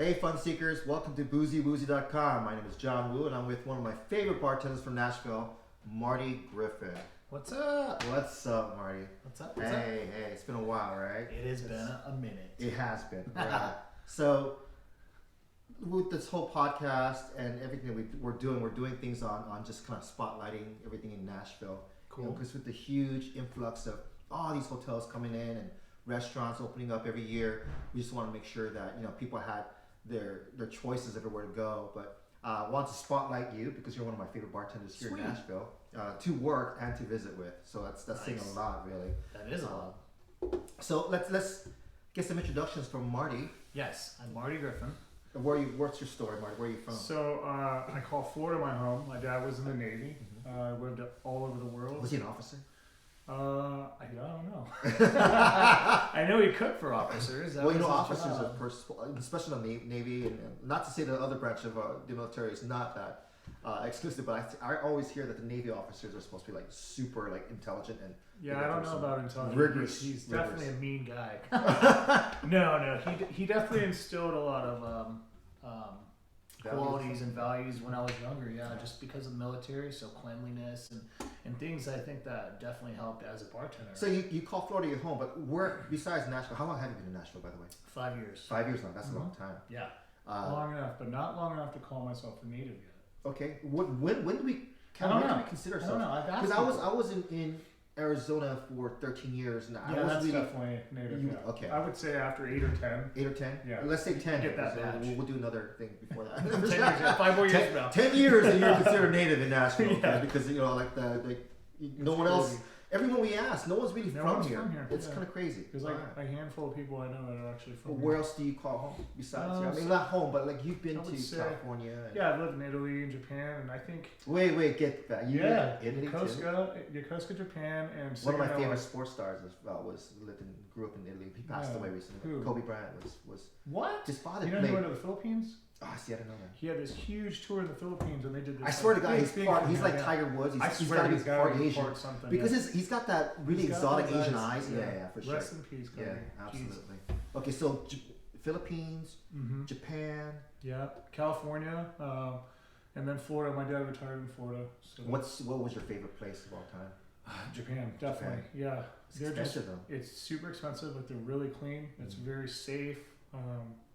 Hey fun seekers, welcome to boozywoozy.com. My name is John Woo and I'm with one of my favorite bartenders from Nashville, Marty Griffin. What's up? What's up, Marty? What's up? Hey, it's been a while, right? It has been a minute. It has been. Right? So, with this whole podcast and everything that we're doing things on just kind of spotlighting everything in Nashville. Cool. Because with the huge influx of all these hotels coming in and restaurants opening up every year, we just want to make sure that people had their choices everywhere to go. But I want to spotlight you because you're one of my favorite bartenders here in Nashville to work and to visit with. So that's nice. Saying a lot, really. That is a lot. So let's get some introductions from Marty. Yes, I'm Marty Griffin. What's your story, Marty? Where are you from? So I call Florida my home. My dad was in the Navy. I lived all over the world. Was he an officer? I don't know. I know he cooked for officers. Officers, of course, especially in the Navy, and not to say the other branch of the military is not that exclusive, but I always hear that the Navy officers are supposed to be like super like intelligent and I don't know about intelligent. Rigorous. He's definitely a mean guy. No, he definitely instilled a lot of qualities and values when I was younger. Yeah, just because of the military, so cleanliness and things I think that definitely helped as a bartender. So you call Florida your home, but where besides Nashville? How long have you been in Nashville, by the way? 5 years. 5 years now. That's a long time. Yeah. Long enough, but not long enough to call myself a native yet. Okay. When do we? I don't know. We consider ourselves? I don't know. Because I was in Arizona for 13 years, and I was that's really definitely native. Okay. I would say after 8 or 10. 8 or 10? Yeah. Let's say 10. Get that badge. We'll do another thing before that. 10 years, 5 more years from now. 10 years and you're considered native in Nashville, okay? Because no one else. Everyone we ask, no one's really from here. It's kind of crazy. There's like a handful of people I know that are actually from here. Where else do you call home besides here? I mean, not home, but like you've been to California. I've lived in Italy and Japan, and I think. Wait, get that. You lived in Italy Yokosuka, Japan, and one of my favorite sports stars grew up in Italy. He passed away recently. Who? Kobe Bryant was. What? His father played. He went to the Philippines. Oh, see, I didn't know that. He had this huge tour in the Philippines, and they did this. I swear to God, he's like Tiger Woods. He's got to be part Asian because he's got that really exotic Asian eyes. Yeah, for sure. Rest in peace, Kobe. Yeah, absolutely. Okay, so Philippines, Japan. Yeah, California, and then Florida. My dad retired in Florida. So what was your favorite place of all time? Japan, definitely. Japan. Yeah, it's expensive though. It's super expensive, but they're really clean. It's very safe.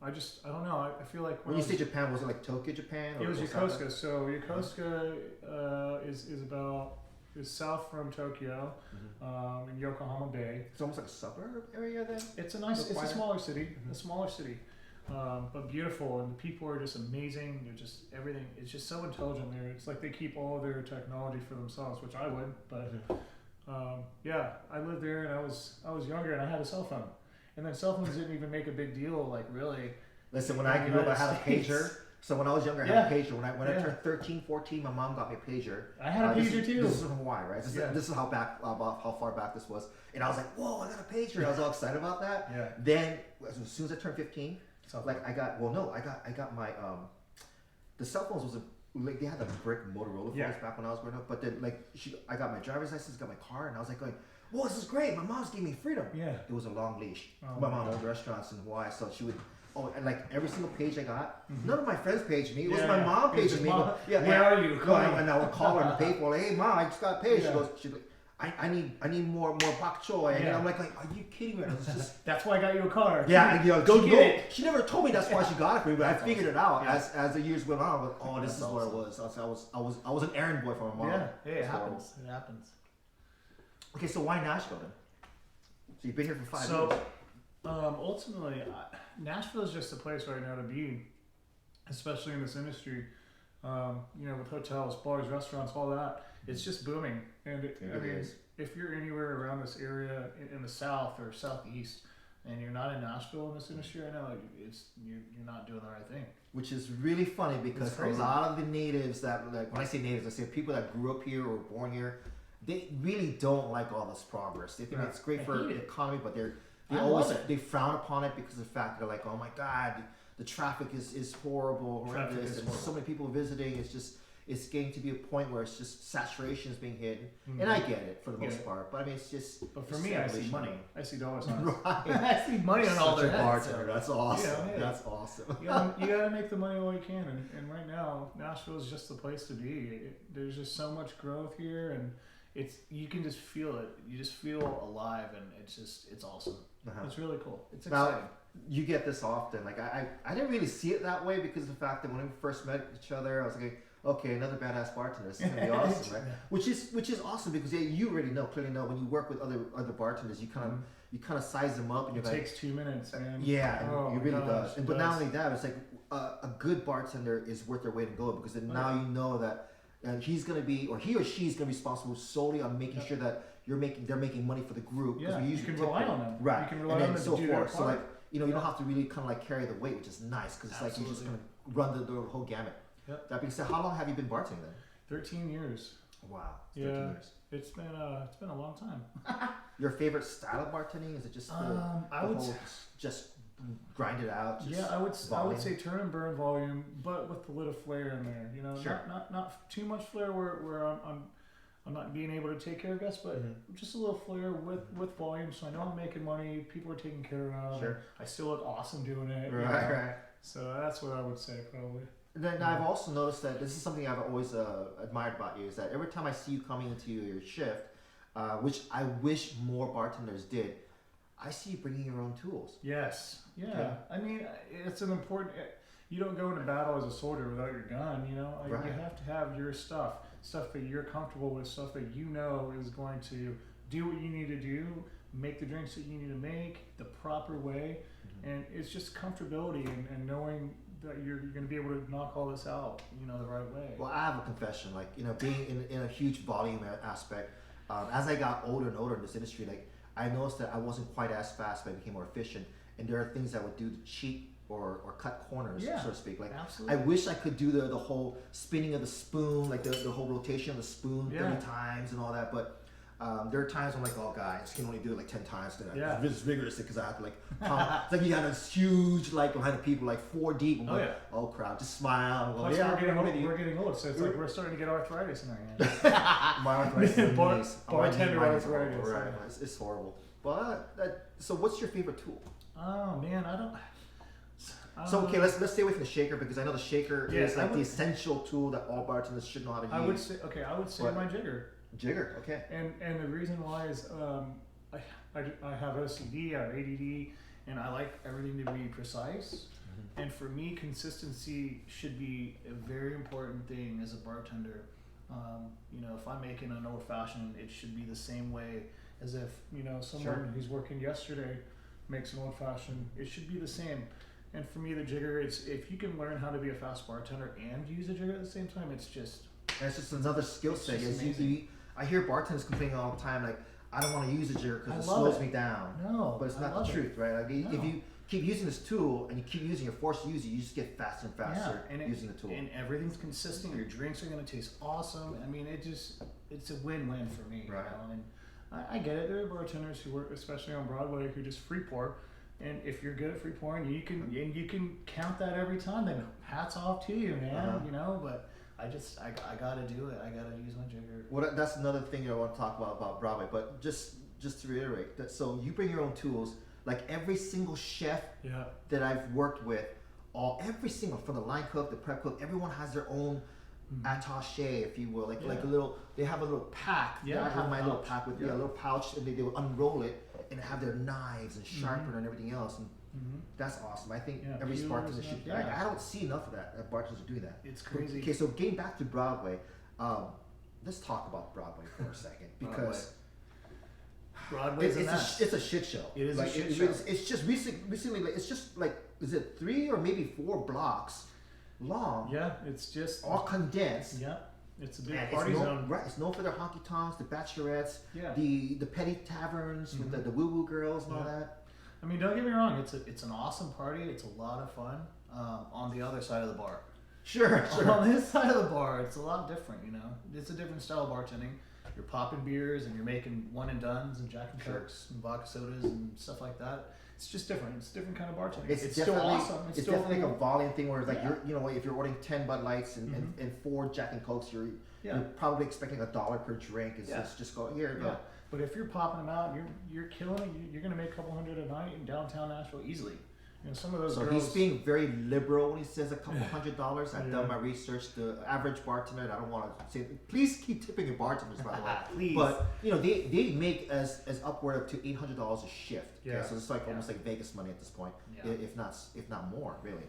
I don't know. I feel like when you say Japan, was it like Tokyo, Japan? It was Yokosuka. So Yokosuka is south from Tokyo, in Yokohama Bay. It's almost like a suburb area then. It's a smaller city. A smaller city, but beautiful, and the people are just amazing. They're just everything. It's just so intelligent there. It's like they keep all of their technology for themselves, which I would. But I lived there, and I was younger, and I had a cell phone. And then cell phones didn't even make a big deal, like really. Listen, when I grew up, I had a pager. So when I was younger, I had a pager. When I turned 13, 14, my mom got me a pager. I had a pager too. This is from Hawaii, right? This is how far back this was. And I was like, whoa, I got a pager. I was all excited about that. Yeah. Then as soon as I turned 15, I got my the cell phones was they had the brick Motorola phones back when I was growing up. But then I got my driver's license, got my car, and I was like going, whoa, this is great. My mom's giving me freedom. Yeah. It was a long leash. My mom owned restaurants in Hawaii, so she would, and like every single page I got, none of my friends paged me. It was my mom paging me. Where are you? And I would call her and pay for it. Hey, mom, I just got paid. She's like, I need more bak choy. And I'm like, are you kidding me? That's why I got you a car. Yeah, go get it. She never told me that's why she got it for me, but I figured it out as the years went on. But this is what it was. I was an errand boy for my mom. Yeah, it happens. It happens. Okay, so why Nashville then? So you've been here for 5 years. Ultimately, Nashville is just a place right now to be, especially in this industry. With hotels, bars, restaurants, all that. It's just booming. And if you're anywhere around this area in the South or Southeast, and you're not in Nashville in this industry right now, you're not doing the right thing. Which is really funny because a lot of the natives when I say natives, I say people that grew up here or born here, they really don't like all this progress. They think it's great for the economy, but they frown upon it because of the fact that they're like, oh my God, the traffic is horrible, horrendous, and so many people visiting. it's getting to be a point where it's just saturation is being hit, and I get it for the most part. But I mean, it's just. But for it's me, I see money. celebrational. I see dollar signs. Right. I see money on all Such their a heads. bartender. That's awesome. hey. That's awesome. You gotta make the money while you can, and right now Nashville is just the place to be. There's just so much growth here, and you can just feel it. You just feel alive, and it's awesome. It's really cool. It's exciting. Now, you get this often. Like I didn't really see it that way because of the fact that when we first met each other, I was like, okay, another badass bartender. This is gonna be awesome, right? Which is awesome because you already clearly know when you work with other bartenders, you kind of size them up and It you're like, takes 2 minutes, man. yeah, and Oh it my really gosh, does. it But not does. only that, it's like a good bartender is worth their weight in gold because then now you know that he's gonna be or he or she's gonna be responsible solely on making sure that they're making money for the group. Yeah, we you usually can tip rely them. on them. Right. You can rely and on then them so to do their forth. So part. like you don't have to really kind of like carry the weight, which is nice because it's like you're just gonna run the whole gamut. Yep. That being said, how long have you been bartending then? 13 years. Wow. Yeah. 13 years. It's been a long time. Your favorite style of bartending? Is it just just grind it out? Just Yeah, I would volume? say turn and burn volume, but with a little flair in there. You know, Sure. not too much flair where I'm not being able to take care of guests, but just a little flair with volume. So I know I'm making money. People are taken care of. Sure. I still look awesome doing it. you Right, know? right. So that's what I would say probably. And then I've also noticed that this is something I've always admired about you is that every time I see you coming into your shift, which I wish more bartenders did, I see you bringing your own tools. Yes. Yeah. Okay. I mean, it's an important. You don't go into battle as a soldier without your gun. You know, Right. you have to have your stuff that you're comfortable with, stuff that you know is going to do what you need to do, make the drinks that you need to make the proper way, and it's just comfortability and knowing that you're going to be able to knock all this out, you know, the right way. Well, I have a confession. Like, you know, being in a huge volume aspect, as I got older and older in this industry, like, I noticed that I wasn't quite as fast, but I became more efficient. And there are things I would do to cheat or cut corners, Yeah, so to speak. Like, absolutely. I wish I could do the whole spinning of the spoon, like the whole rotation of the spoon Yeah. 30 times and all that. But there are times I'm like, oh, guys, can only do it like 10 times. Then Yeah. it's vigorously because I have to like, it's like you got this huge like line of people, like 4 deep. I'm Oh, like, yeah. oh crap, just smile. And go, Plus, yeah, we're getting old, so it's like we're starting to get arthritis in our hands. my arthritis in Bar- the knees. bartender My knees are arthritis, horrible, right? yeah. It's horrible. But so, what's your favorite tool? Oh man, I don't. So okay, let's stay away from the shaker because I know the shaker Yeah, is I like the would- essential tool that all bartenders should know how to use. I would say But- my jigger. Jigger, okay. And the reason why is I have OCD, I have ADD, and I like everything to be precise. And for me, consistency should be a very important thing as a bartender. You know, if I'm making an old fashioned, it should be the same way as if, you know, someone Sure. who's working yesterday makes an old fashioned. It should be the same. And for me, the jigger, it's if you can learn how to be a fast bartender and use a jigger at the same time, it's just And it's just another skill It's set. just Is amazing. I hear bartenders complaining all the time, like, I don't want to use a jigger because I it love slows it. me down. no. But it's I not love the it. truth, right? Like, if No. you keep using this tool and you keep using, you're forced to use it, you just get faster and faster using the tool. And everything's consistent. Your drinks are gonna taste awesome. I mean, it's a win-win for me. Right. You know? And I get it. There are bartenders who work, especially on Broadway, who just free pour. And if you're good at free pouring, you can count that every time. Then hats off to you, man. You know, but I gotta do it. I gotta use my jigger. Well, that's another thing I want to talk about Broadway. But just to reiterate, that so you bring your own tools. Like every single chef Yeah. that I've worked with, every single from the line cook, the prep cook, everyone has their own attaché, if you will, like Yeah. a little. They have a little pack. Yeah, I have my little pouch. pack with Yeah. a little pouch, and they will unroll it and have their knives and sharpener and everything else. And that's awesome. I think Yeah, every peelers bartender and should. that, yeah. I don't see enough of that. That bartenders do that. It's crazy. Okay, so getting back to Broadway, let's talk about Broadway for a second because. Broadway's a mess. It's a shit show. It is a like, shit it- show. It's just recently, like, it's just like, is it 3 or maybe 4 blocks long? Yeah, it's just All condensed. yeah. It's a big And party it's zone. right. It's known for their honky tonks, the bachelorettes, Yeah. the petty taverns with the woo woo girls and all Yeah. that. I mean, don't get me wrong. It's an awesome party. It's a lot of fun. On the other side of the bar. Sure, sure. On this side of the bar, it's a lot different. You know, it's a different style of bartending. You're popping beers and you're making one and dones and Jack and Sure. Cokes and vodka sodas and stuff like that. it's just different. It's a different kind of bartending. It's still definitely awesome. it's still definitely cool. like a volume thing where like Yeah. if you're ordering 10 Bud Lights and 4 Jack and Cokes, you're probably expecting $1 per drink. It's just go here. Yeah. But if you're popping them out, you're killing it. You're gonna make a couple hundred a night in downtown Nashville easily. You know, some of those So girls. he's being very liberal when he says a couple $100. I've done my research. The average bartender, I don't want to say, please keep tipping your bartenders, by the way. Please. But they make as upward up to $800 a shift. Okay? Yeah. So it's like almost like Vegas money at this point, if not more, really.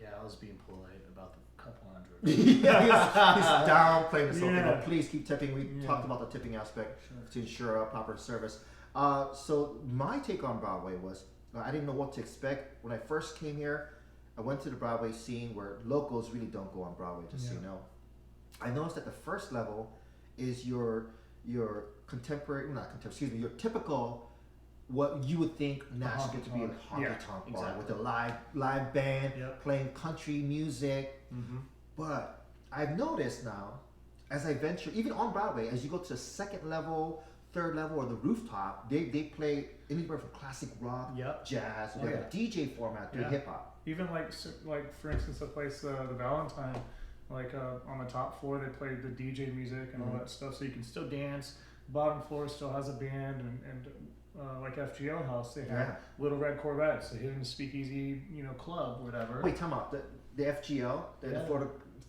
Yeah, I was being polite about the couple hundred. He's downplaying this whole thing. Yeah. But please keep tipping. We talked about the tipping aspect to ensure a proper service. So my take on Broadway was I didn't know what to expect when I first came here. I went to the Broadway scene where locals really don't go on Broadway, just so you know. I noticed that the first level is your contemporary, not contemporary, excuse me, your typical what you would think Nashville to be a honky tonk bar with a live band playing country music. But I've noticed now, as I venture, even on Broadway, as you go to the second level, third level, or the rooftop, they play anywhere from classic rock, jazz, they have a DJ format to hip hop. Even like for instance, the place the Valentine, like on the top floor they play the DJ music and all that stuff, so you can still dance. Bottom floor still has a band and like FGO House, they have Little Red Corvettes, a hidden speakeasy, club, whatever. Wait, time out. The FGO, the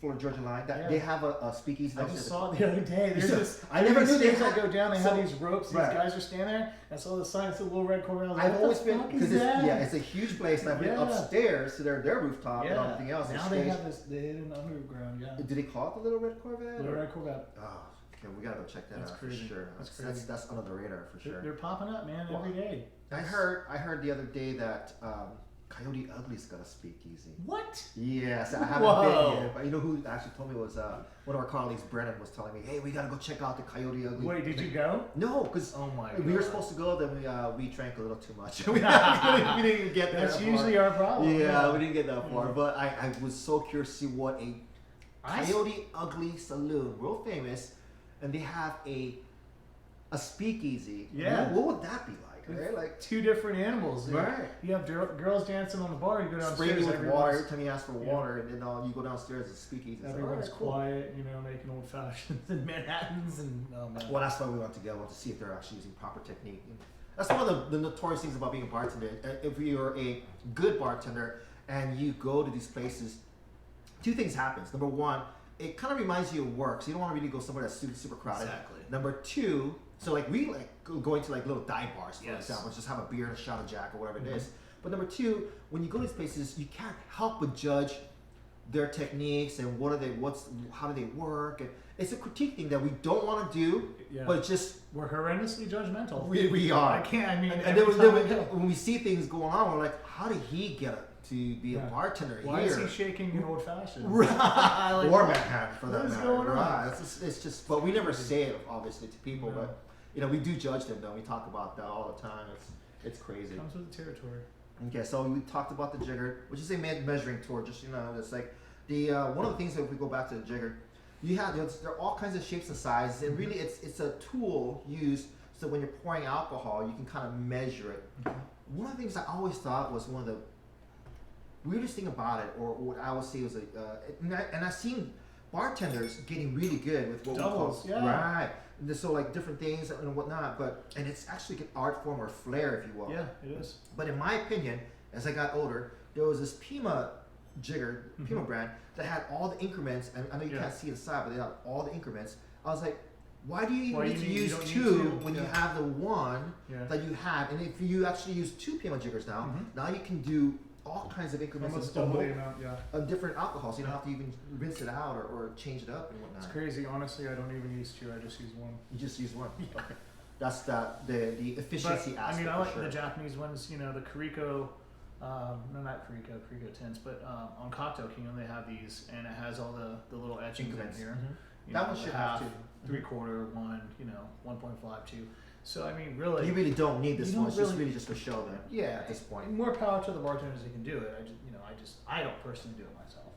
Florida Georgia line, that they have a speakeasy. I just saw it the other day. There's this. I never knew they that go down. They have these ropes. These right. guys are standing there. I saw the sign. It's a Little Red Corvette. I've always been because it's a huge place. And I've been upstairs to their rooftop and everything else. Now they have this. They hid in the underground. Yeah. Did they call it the Little Red Corvette? Little Red Corvette. Oh, okay. We gotta go check that out crazy. for sure. That's under the radar for sure. They're popping up, man, every day. I heard the other day that Coyote Ugly's got a speakeasy. What? Yes, I haven't been here, but you know who actually told me was one of our colleagues, Brennan, was telling me, "Hey, we gotta go check out the Coyote Ugly." Wait, did you go? No, because we were supposed to go, then we drank a little too much. we didn't even get there. That's usually our problem. Yeah, we didn't get that far. But I was so curious to see what a Coyote Ugly saloon, world famous, and they have a speakeasy. Yeah. What would that be like? Right? Like two different animals. Right. You have girls dancing on the bar. You go downstairs. Spraying with water every time you ask for water, and then you go downstairs and speakeasy. Everyone's quiet, making old fashions and Manhattans and Well, that's why we want to go. We want to see if they're actually using proper technique. That's one of the notorious things about being a bartender. If you're a good bartender and you go to these places, two things happens. Number one, it kind of reminds you of work, so you don't want to really go somewhere that's super crowded. Exactly. Number two, so we going to little dive bars, for example, just have a beer and a shot of Jack or whatever it is. But number two, when you go to these places, you can't help but judge their techniques and how do they work, and it's a critique thing that we don't want to do, but just we're horrendously judgmental. We are. I can't. I mean, and then when we see things going on, we're like, how did he get to be a bartender Why here? is he shaking an old fashioned? Right. Or Manhattan for that What is matter. going on? Right. It's just, but we never say it obviously to people, but we do judge them though. We talk about that all the time. It's crazy. Comes with the territory. Okay, so we talked about the jigger, which is a measuring tool. Just it's like the one of the things that if we go back to the jigger, you have there are all kinds of shapes and sizes, and really it's a tool used so when you're pouring alcohol, you can kind of measure it. One of the things I always thought was one of the weirdest thing about it, or what I would say was and I've seen bartenders getting really good with what Doubles, we call right. So like different things and whatnot, and it's actually an art form or flair, if you will. Yeah, it is. But in my opinion, as I got older, there was this Pima jigger, Pima brand, that had all the increments, and I know you can't see the side, but they had all the increments. I was like, why do you even need to use two when you have the one that you had? And if you actually use two Pima jiggers now, now you can do all kinds of increments Almost double the amount, of different alcohols. You don't have to even rinse it out or change it up and whatnot. It's crazy. Honestly, I don't even use two. I just use one. You just use one. Okay. That's the efficiency aspect. I mean, I like the Japanese ones. The Kuriko, no, not Kuriko, Kuriko tints, but on Cocktail Kingdom they have these, and it has all the little etchings in here. That one should have to. 3/4, 1, 1.5, 2. So I mean, really, you really don't need this one. It's just really just for show then. Yeah, at this point. More power to the bartenders who can do it. I don't personally do it myself.